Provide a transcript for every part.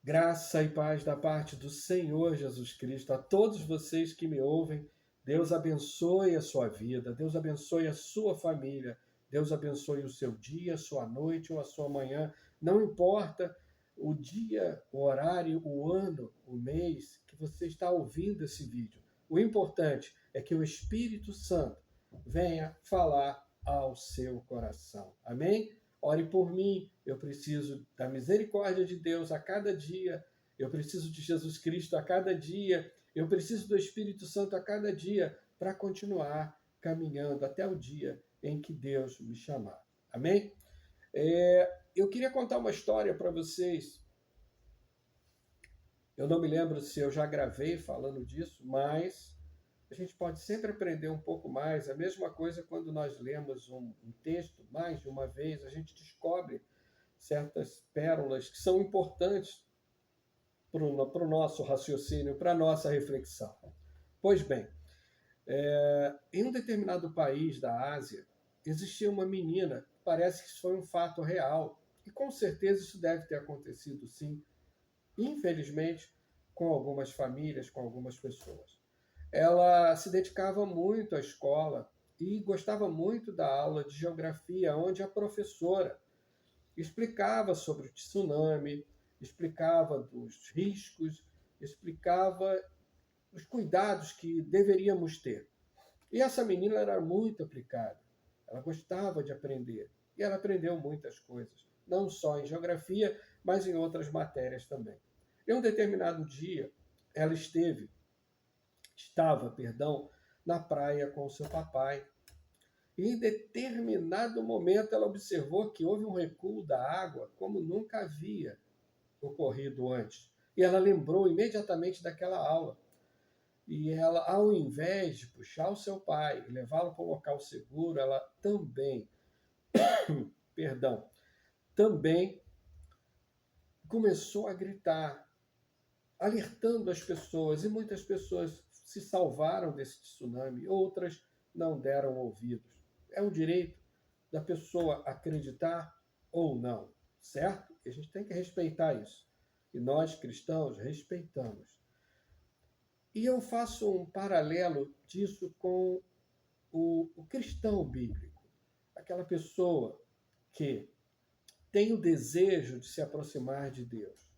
Graça e paz da parte do Senhor Jesus Cristo a todos vocês que me ouvem. Deus abençoe a sua vida, Deus abençoe a sua família, Deus abençoe o seu dia, a sua noite ou a sua manhã. Não importa o dia, o horário, o ano, o mês que você está ouvindo esse vídeo. O importante é que o Espírito Santo venha falar ao seu coração. Amém? Ore por mim, eu preciso da misericórdia de Deus a cada dia, eu preciso de Jesus Cristo a cada dia, eu preciso do Espírito Santo a cada dia para continuar caminhando até o dia em que Deus me chamar. Amém? Eu queria contar uma história para vocês. Eu não me lembro se eu já gravei falando disso, mas a gente pode sempre aprender um pouco mais. A mesma coisa quando nós lemos um texto mais de uma vez, a gente descobre certas pérolas que são importantes para o nosso raciocínio, para a nossa reflexão. Pois bem, em um determinado país da Ásia, existia uma menina, parece que isso foi um fato real, e com certeza isso deve ter acontecido sim, infelizmente, com algumas famílias, com algumas pessoas. Ela se dedicava muito à escola e gostava muito da aula de geografia, onde a professora explicava sobre o tsunami, explicava dos riscos, explicava os cuidados que deveríamos ter. E essa menina era muito aplicada, ela gostava de aprender, e ela aprendeu muitas coisas, não só em geografia, mas em outras matérias também. Em um determinado dia, ela estava, na praia com seu papai. E em determinado momento ela observou que houve um recuo da água como nunca havia ocorrido antes. E ela lembrou imediatamente daquela aula. E ela, ao invés de puxar o seu pai e levá-lo para um local seguro, ela também, perdão, também começou a gritar, alertando as pessoas. E muitas pessoas se salvaram desse tsunami, outras não deram ouvidos. É o direito da pessoa acreditar ou não, certo? E a gente tem que respeitar isso. E nós, cristãos, respeitamos. E eu faço um paralelo disso com o cristão bíblico. Aquela pessoa que tem o desejo de se aproximar de Deus.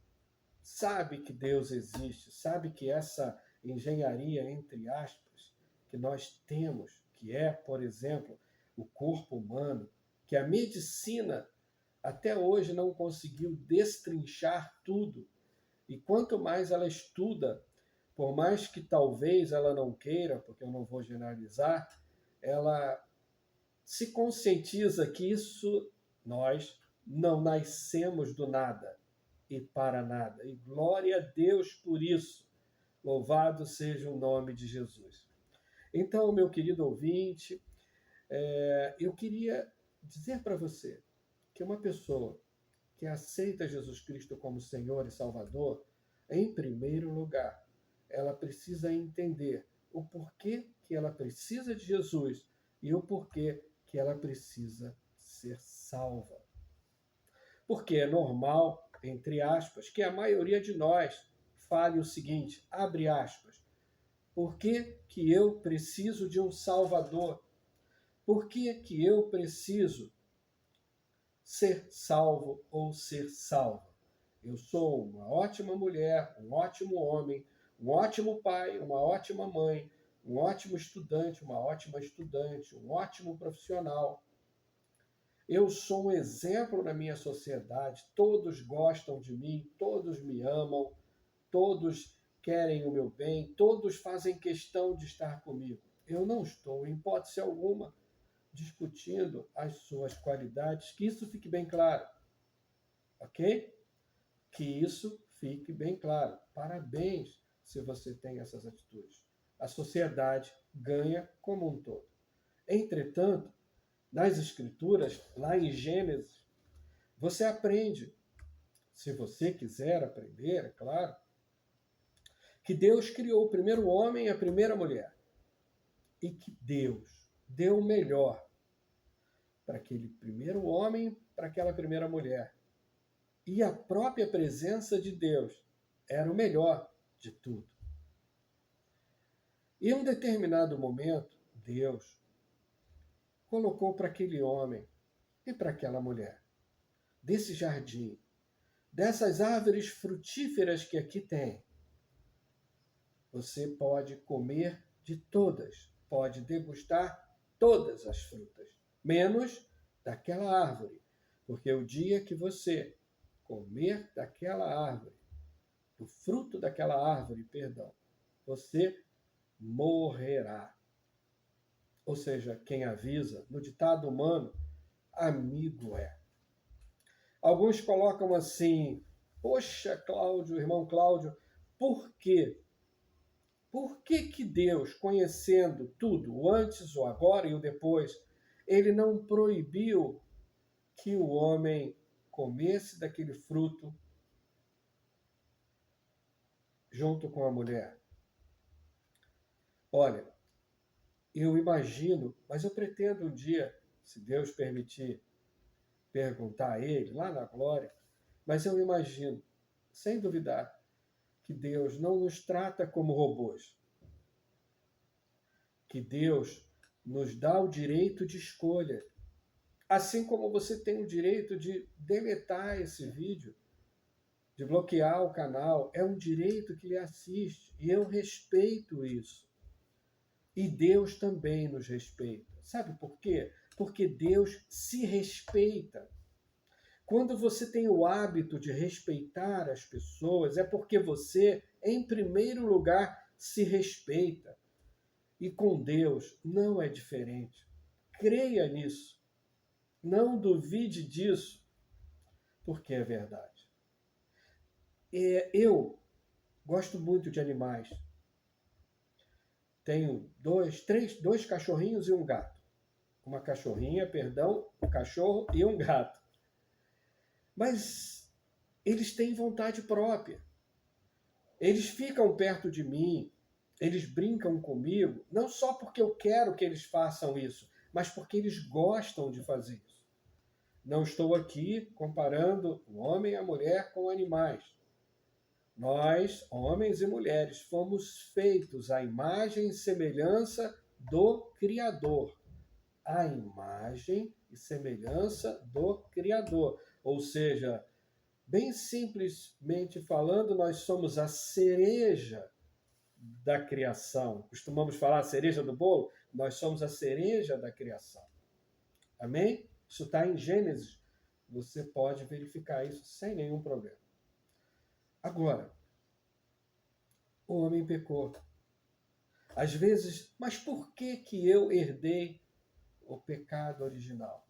Sabe que Deus existe, sabe que essa engenharia, entre aspas, que nós temos, que é, por exemplo, o corpo humano, que a medicina até hoje não conseguiu destrinchar tudo. E quanto mais ela estuda, por mais que talvez ela não queira, porque eu não vou generalizar, ela se conscientiza que isso nós não nascemos do nada e para nada. E glória a Deus por isso. Louvado seja o nome de Jesus. Então, meu querido ouvinte, eu queria dizer para você que uma pessoa que aceita Jesus Cristo como Senhor e Salvador, em primeiro lugar, ela precisa entender o porquê que ela precisa de Jesus e o porquê que ela precisa ser salva. Porque é normal, entre aspas, que a maioria de nós fale o seguinte, abre aspas, por que eu preciso de um Salvador? Por que eu preciso ser salvo ou ser salvo? Eu sou uma ótima mulher, um ótimo homem, um ótimo pai, uma ótima mãe, um ótimo estudante, uma ótima estudante, um ótimo profissional. Eu sou um exemplo na minha sociedade, todos gostam de mim, todos me amam, todos querem o meu bem, todos fazem questão de estar comigo. Eu não estou, em hipótese alguma, discutindo as suas qualidades, que isso fique bem claro, ok? Que isso fique bem claro. Parabéns se você tem essas atitudes. A sociedade ganha como um todo. Entretanto, nas Escrituras, lá em Gênesis, você aprende, se você quiser aprender, é claro, que Deus criou o primeiro homem e a primeira mulher. E que Deus deu o melhor para aquele primeiro homem, para aquela primeira mulher. e a própria presença de Deus era o melhor de tudo. E em um determinado momento, Deus colocou para aquele homem e para aquela mulher, desse jardim, dessas árvores frutíferas que aqui tem, você pode comer de todas, pode degustar todas as frutas, menos daquela árvore, porque o dia que você comer daquela árvore, do fruto daquela árvore, perdão, você morrerá. Ou seja, quem avisa, no ditado humano, amigo é. Alguns colocam assim, poxa, Cláudio, irmão Cláudio, por quê? Por que que Deus, conhecendo tudo, o antes, o agora e o depois, ele não proibiu que o homem comesse daquele fruto junto com a mulher? Olha, eu imagino, mas eu pretendo um dia, se Deus permitir, perguntar a ele, lá na glória, mas eu imagino, sem duvidar, que Deus não nos trata como robôs, que Deus nos dá o direito de escolha. Assim como você tem o direito de deletar esse vídeo, de bloquear o canal, é um direito que lhe assiste, e eu respeito isso. E Deus também nos respeita. Sabe por quê? Porque Deus se respeita. Quando você tem o hábito de respeitar as pessoas, é porque você, em primeiro lugar, se respeita. E com Deus não é diferente. Creia nisso. Não duvide disso, porque é verdade. Eu gosto muito de animais. Tenho dois cachorrinhos e um gato. Uma cachorrinha, perdão, um cachorro e um gato. Mas eles têm vontade própria. Eles ficam perto de mim, eles brincam comigo, não só porque eu quero que eles façam isso, mas porque eles gostam de fazer isso. Não estou aqui comparando o homem e a mulher com animais. Nós, homens e mulheres, fomos feitos à imagem e semelhança do Criador. À imagem e semelhança do Criador. Ou seja, bem simplesmente falando, nós somos a cereja da criação. Costumamos falar a cereja do bolo? Nós somos a cereja da criação. Amém? Isso está em Gênesis. Você pode verificar isso sem nenhum problema. Agora, o homem pecou. Às vezes, mas por que que eu herdei o pecado original?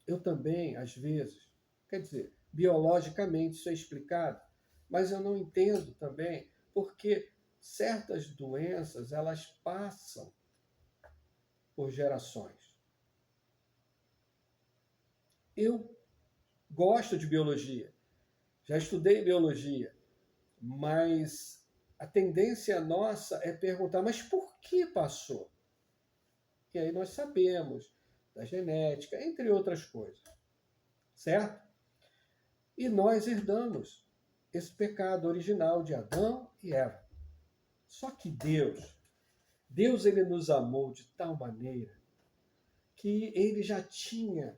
Eu também, às vezes, quer dizer, biologicamente isso é explicado, mas eu não entendo também porque certas doenças, elas passam por gerações. Eu gosto de biologia, já estudei biologia, mas a tendência nossa é perguntar, mas por que passou? E aí nós sabemos da genética, entre outras coisas, certo? E nós herdamos esse pecado original de Adão e Eva. Só que Deus ele nos amou de tal maneira que ele já tinha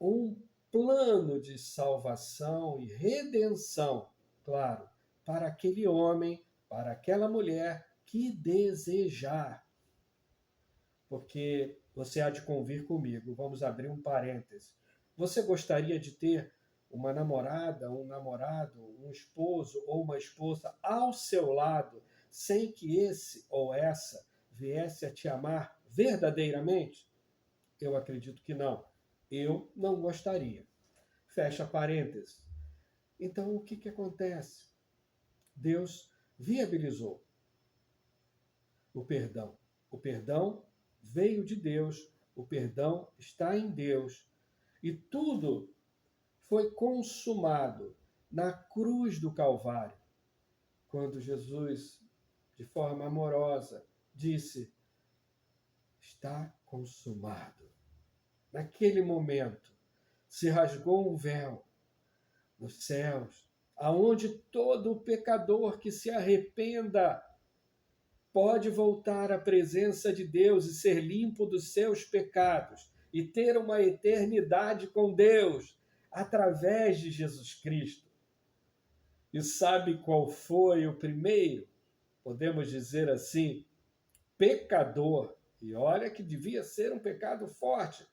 um plano de salvação e redenção, claro, para aquele homem, para aquela mulher que desejar. Porque você há de convir comigo, vamos abrir um parêntese. Você gostaria de ter uma namorada, um namorado, um esposo ou uma esposa ao seu lado, sem que esse ou essa viesse a te amar verdadeiramente? Eu acredito que não. Eu não gostaria. Fecha parênteses. Então, o que acontece? Deus viabilizou o perdão. O perdão veio de Deus, o perdão está em Deus. E tudo foi consumado na cruz do Calvário, quando Jesus, de forma amorosa, disse: está consumado. Naquele momento, se rasgou um véu nos céus, aonde todo pecador que se arrependa pode voltar à presença de Deus e ser limpo dos seus pecados e ter uma eternidade com Deus através de Jesus Cristo. E sabe qual foi o primeiro, podemos dizer assim, pecador? E olha que devia ser um pecado forte,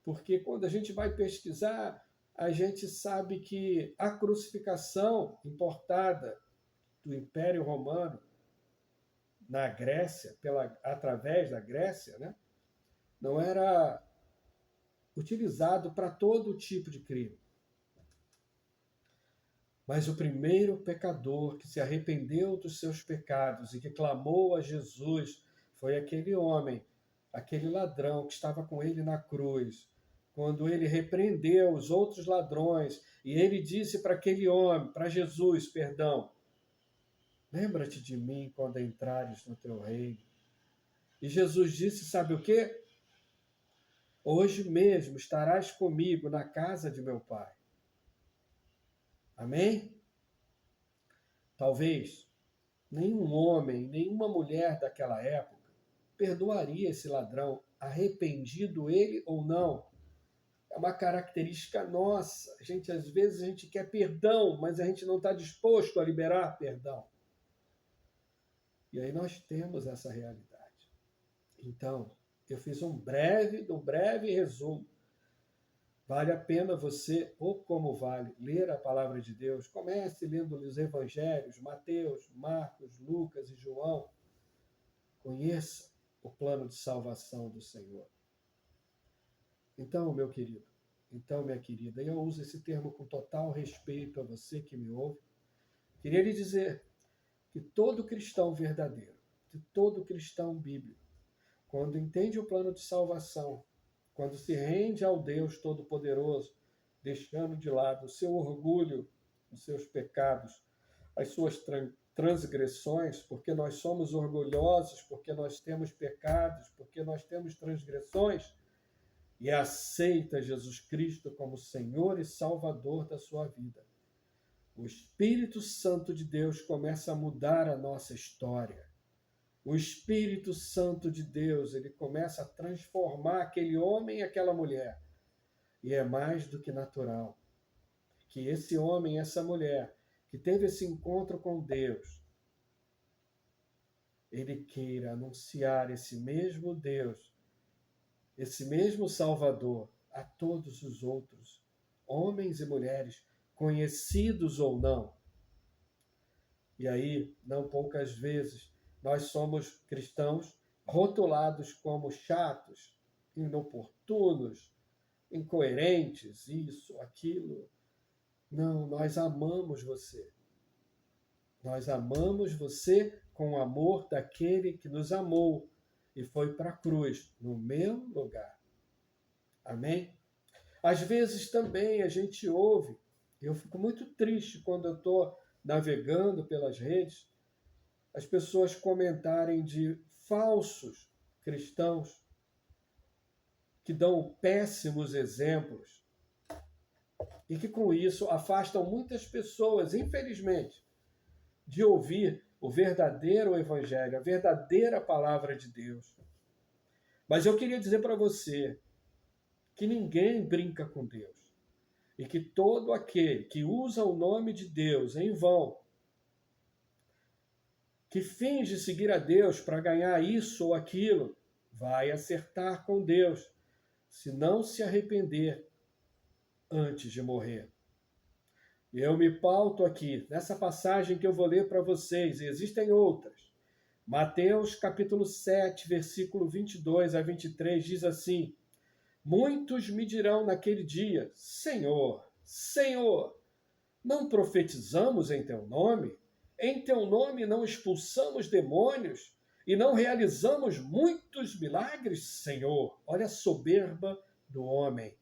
porque quando a gente vai pesquisar, a gente sabe que a crucificação importada do Império Romano na Grécia, através da Grécia, né, não era utilizado para todo tipo de crime. Mas o primeiro pecador que se arrependeu dos seus pecados e que clamou a Jesus foi aquele homem, aquele ladrão que estava com ele na cruz. Quando ele repreendeu os outros ladrões e ele disse para aquele homem, para Jesus, perdão, lembra-te de mim quando entrares no teu reino. E Jesus disse, sabe o quê? Hoje mesmo estarás comigo na casa de meu Pai. Amém? Talvez nenhum homem, nenhuma mulher daquela época perdoaria esse ladrão, arrependido ele ou não. É uma característica nossa. Às vezes a gente quer perdão, mas a gente não está disposto a liberar perdão. E aí nós temos essa realidade. Então, eu fiz um breve resumo. Vale a pena você, ou como vale, ler a palavra de Deus. Comece lendo os evangelhos, Mateus, Marcos, Lucas e João. Conheça o plano de salvação do Senhor. Então, meu querido, minha querida, eu uso esse termo com total respeito a você que me ouve. Queria lhe dizer que todo cristão verdadeiro, de todo cristão bíblico, quando entende o plano de salvação, quando se rende ao Deus Todo-Poderoso, deixando de lado o seu orgulho, os seus pecados, as suas transgressões, porque nós somos orgulhosos, porque nós temos pecados, porque nós temos transgressões, e aceita Jesus Cristo como Senhor e Salvador da sua vida. O Espírito Santo de Deus começa a mudar a nossa história. O Espírito Santo de Deus, ele começa a transformar aquele homem e aquela mulher. E é mais do que natural que esse homem e essa mulher, que teve esse encontro com Deus, ele queira anunciar esse mesmo Deus, esse mesmo Salvador, a todos os outros, homens e mulheres, conhecidos ou não. E aí, não poucas vezes, nós somos cristãos rotulados como chatos, inoportunos, incoerentes, isso, aquilo. Não, nós amamos você. Nós amamos você com o amor daquele que nos amou e foi para a cruz, no meu lugar. Amém? Às vezes também a gente ouve, eu fico muito triste quando eu estou navegando pelas redes, as pessoas comentarem de falsos cristãos que dão péssimos exemplos e que com isso afastam muitas pessoas, infelizmente, de ouvir o verdadeiro evangelho, a verdadeira palavra de Deus. Mas eu queria dizer para você que ninguém brinca com Deus e que todo aquele que usa o nome de Deus em vão, que finge seguir a Deus para ganhar isso ou aquilo, vai acertar com Deus, se não se arrepender antes de morrer. Eu me pauto aqui nessa passagem que eu vou ler para vocês, e existem outras. Mateus capítulo 7, versículo 22 a 23 diz assim: muitos me dirão naquele dia, Senhor, Senhor, não profetizamos em teu nome? Em teu nome não expulsamos demônios? E não realizamos muitos milagres, Senhor? Olha a soberba do homem.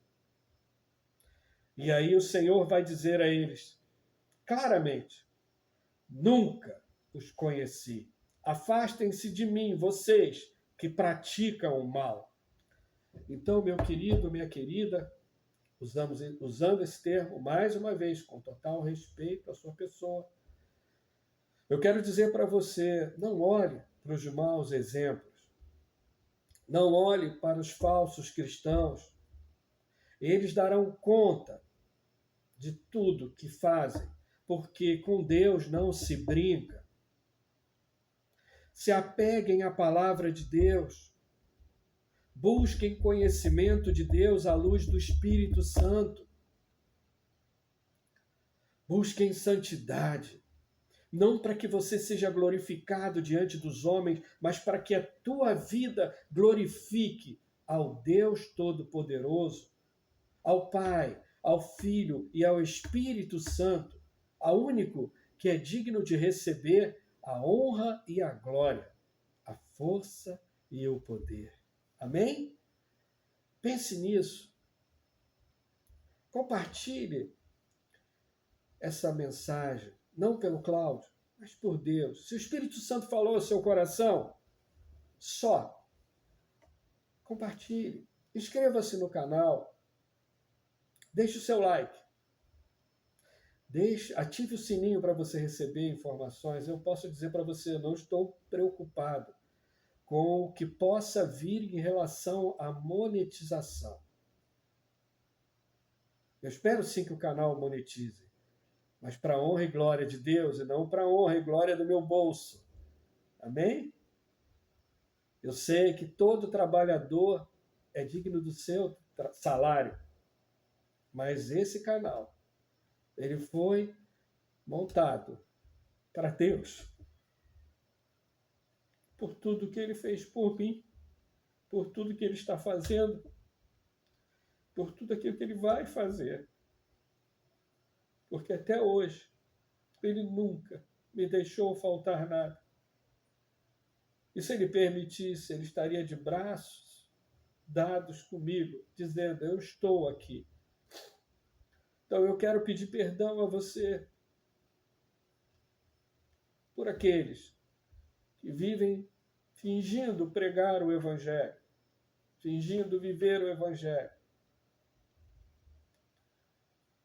E aí o Senhor vai dizer a eles, claramente, nunca os conheci. Afastem-se de mim, vocês que praticam o mal. Então, meu querido, minha querida, usando esse termo, mais uma vez, com total respeito à sua pessoa. Eu quero dizer para você, não olhe para os maus exemplos. Não olhe para os falsos cristãos. Eles darão conta de tudo que fazem, porque com Deus não se brinca. Se apeguem à palavra de Deus. Busquem conhecimento de Deus à luz do Espírito Santo. Busquem santidade. Não para que você seja glorificado diante dos homens, mas para que a tua vida glorifique ao Deus Todo-Poderoso, ao Pai, ao Filho e ao Espírito Santo, ao único que é digno de receber a honra e a glória, a força e o poder. Amém? Pense nisso. Compartilhe essa mensagem, não pelo Cláudio, mas por Deus. Se o Espírito Santo falou ao seu coração, só compartilhe. Inscreva-se no canal. Deixe o seu like. Ative o sininho para você receber informações. Eu posso dizer para você, não estou preocupado com o que possa vir em relação à monetização. Eu espero sim que o canal monetize, mas para a honra e glória de Deus e não para a honra e glória do meu bolso. Amém? Eu sei que todo trabalhador é digno do seu salário, mas esse canal, ele foi montado para Deus, por tudo que ele fez por mim, por tudo que ele está fazendo, por tudo aquilo que ele vai fazer. Porque até hoje, ele nunca me deixou faltar nada. E se ele permitisse, ele estaria de braços dados comigo, dizendo, eu estou aqui. Então eu quero pedir perdão a você por aqueles que vivem fingindo pregar o Evangelho, fingindo viver o Evangelho,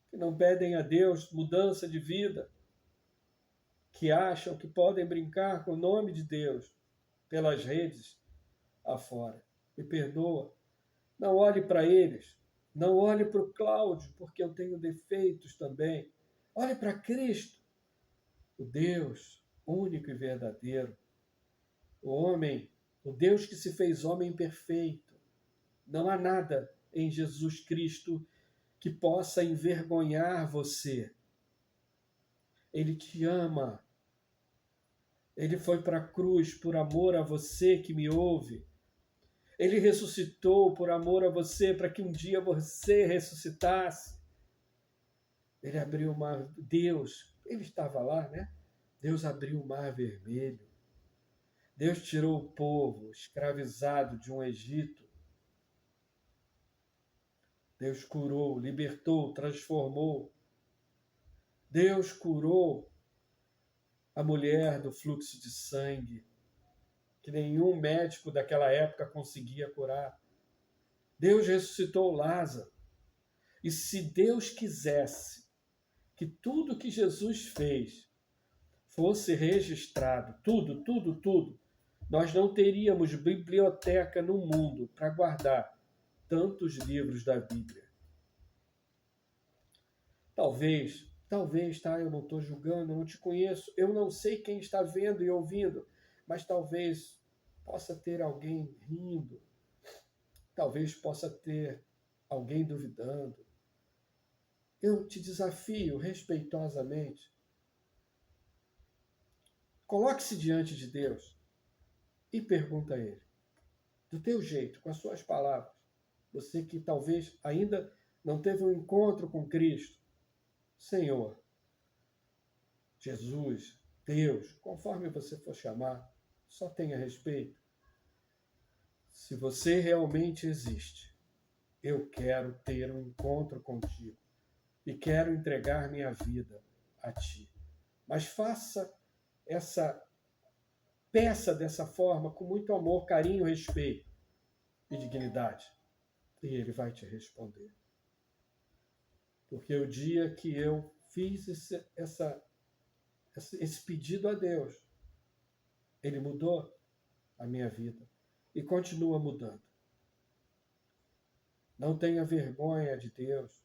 que não pedem a Deus mudança de vida, que acham que podem brincar com o nome de Deus pelas redes afora. Me perdoa. Não olhe para eles. Não olhe para o Cláudio, porque eu tenho defeitos também. Olhe para Cristo, o Deus único e verdadeiro. O homem, o Deus que se fez homem perfeito. Não há nada em Jesus Cristo que possa envergonhar você. Ele te ama. Ele foi para a cruz por amor a você que me ouve. Ele ressuscitou por amor a você, para que um dia você ressuscitasse. Ele abriu o mar... Deus, ele estava lá, né? Deus abriu o mar vermelho. Deus tirou o povo escravizado de um Egito. Deus curou, libertou, transformou. Deus curou a mulher do fluxo de sangue, que nenhum médico daquela época conseguia curar. Deus ressuscitou Lázaro. E se Deus quisesse que tudo que Jesus fez fosse registrado, tudo, nós não teríamos biblioteca no mundo para guardar tantos livros da Bíblia. Talvez, tá? Eu não estou julgando, eu não te conheço, eu não sei quem está vendo e ouvindo, mas talvez possa ter alguém rindo, talvez possa ter alguém duvidando. Eu te desafio respeitosamente. Coloque-se diante de Deus e pergunta a Ele, do teu jeito, com as suas palavras. Você que talvez ainda não teve um encontro com Cristo. Senhor, Jesus, Deus, conforme você for chamar, só tenha respeito. Se você realmente existe, eu quero ter um encontro contigo e quero entregar minha vida a ti. Mas peça dessa forma, com muito amor, carinho, respeito e dignidade. E ele vai te responder. Porque o dia que eu fiz esse pedido a Deus, Ele mudou a minha vida e continua mudando. Não tenha vergonha de Deus.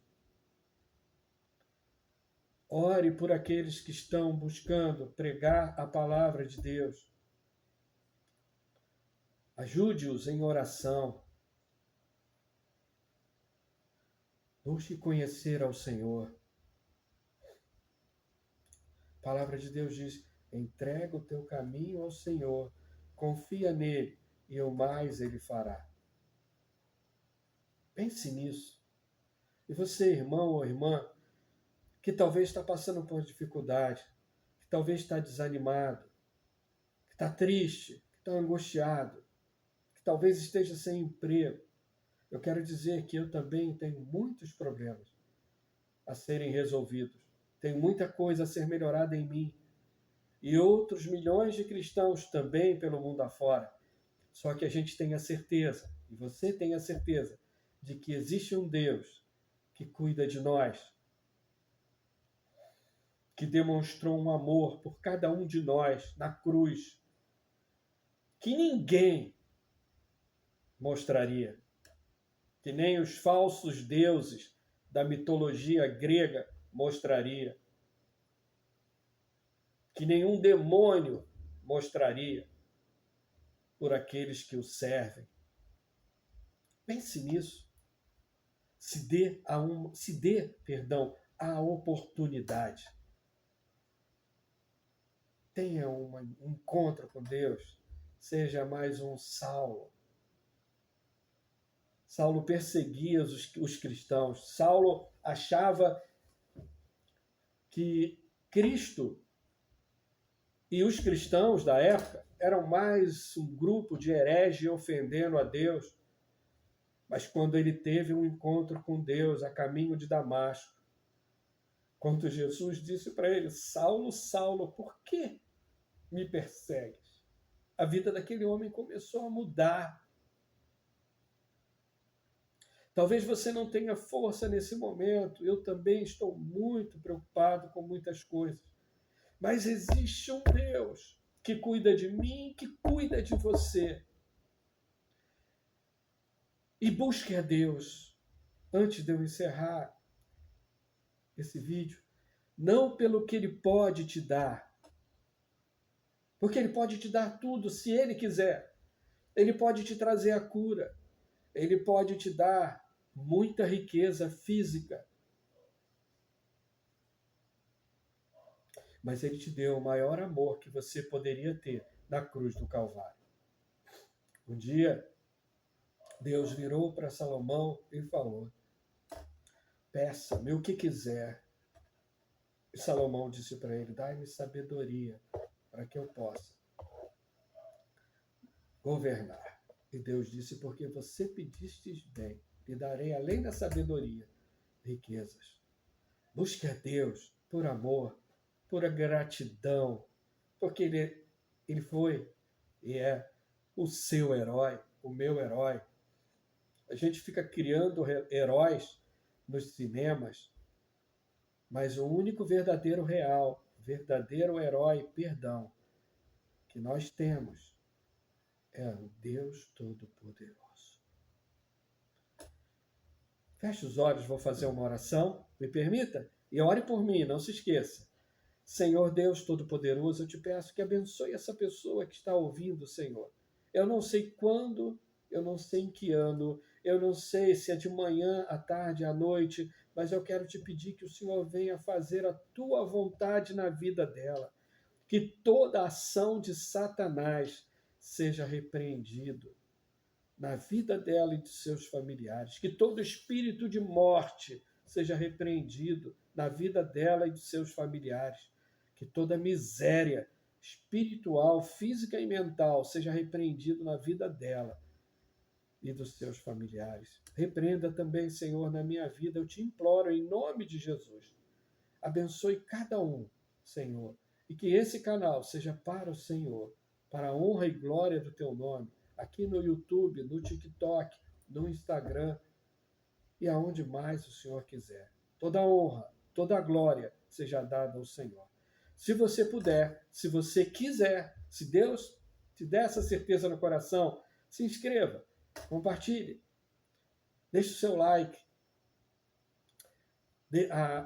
Ore por aqueles que estão buscando pregar a palavra de Deus. Ajude-os em oração. Busque conhecer ao Senhor. A palavra de Deus diz: entrega o teu caminho ao Senhor, confia nele e o mais ele fará. Pense nisso. E você, irmão ou irmã, que talvez está passando por dificuldade, que talvez está desanimado, que está triste, que está angustiado, que talvez esteja sem emprego, eu quero dizer que eu também tenho muitos problemas a serem resolvidos. Tenho muita coisa a ser melhorada em mim. E outros milhões de cristãos também pelo mundo afora. Só que a gente tem a certeza, e você tem a certeza, de que existe um Deus que cuida de nós, que demonstrou um amor por cada um de nós na cruz, que ninguém mostraria, que nem os falsos deuses da mitologia grega mostraria, que nenhum demônio mostraria por aqueles que o servem. Pense nisso. Se dê a oportunidade. Tenha um encontro com Deus. Seja mais um Saulo. Saulo perseguia os cristãos. Saulo achava que Cristo e os cristãos da época eram mais um grupo de hereges ofendendo a Deus. Mas quando ele teve um encontro com Deus a caminho de Damasco, quando Jesus disse para ele: Saulo, Saulo, por que me persegues? A vida daquele homem começou a mudar. Talvez você não tenha força nesse momento. Eu também estou muito preocupado com muitas coisas. Mas existe um Deus que cuida de mim, que cuida de você. E busque a Deus, antes de eu encerrar esse vídeo, não pelo que Ele pode te dar, porque Ele pode te dar tudo se Ele quiser. Ele pode te trazer a cura, Ele pode te dar muita riqueza física, mas Ele te deu o maior amor que você poderia ter na cruz do Calvário. Um dia, Deus virou para Salomão e falou: peça-me o que quiser. E Salomão disse para ele: dai-me sabedoria para que eu possa governar. E Deus disse: porque você pedistes bem, lhe darei além da sabedoria riquezas. Busque a Deus por amor, por gratidão, porque ele foi e é o seu herói, o meu herói. A gente fica criando heróis nos cinemas, mas o único verdadeiro verdadeiro herói, que nós temos é o Deus Todo-Poderoso. Feche os olhos, vou fazer uma oração, me permita? E ore por mim, não se esqueça. Senhor Deus Todo-Poderoso, eu te peço que abençoe essa pessoa que está ouvindo, Senhor. Eu não sei quando, eu não sei em que ano, eu não sei se é de manhã, à tarde, à noite, mas eu quero te pedir que o Senhor venha fazer a tua vontade na vida dela. Que toda ação de Satanás seja repreendido na vida dela e de seus familiares. Que todo espírito de morte seja repreendido na vida dela e de seus familiares. Que toda miséria espiritual, física e mental seja repreendido na vida dela e dos seus familiares. Repreenda também, Senhor, na minha vida, eu te imploro em nome de Jesus. Abençoe cada um, Senhor, e que esse canal seja para o Senhor, para a honra e glória do teu nome, aqui no YouTube, no TikTok, no Instagram e aonde mais o Senhor quiser. toda a honra, toda a glória seja dada ao Senhor. Se você puder, se você quiser, se Deus te der essa certeza no coração, se inscreva, compartilhe, deixe o seu like,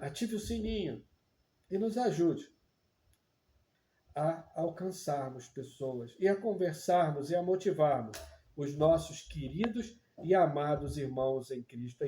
ative o sininho e nos ajude a alcançarmos pessoas e a conversarmos e a motivarmos os nossos queridos e amados irmãos em Cristo.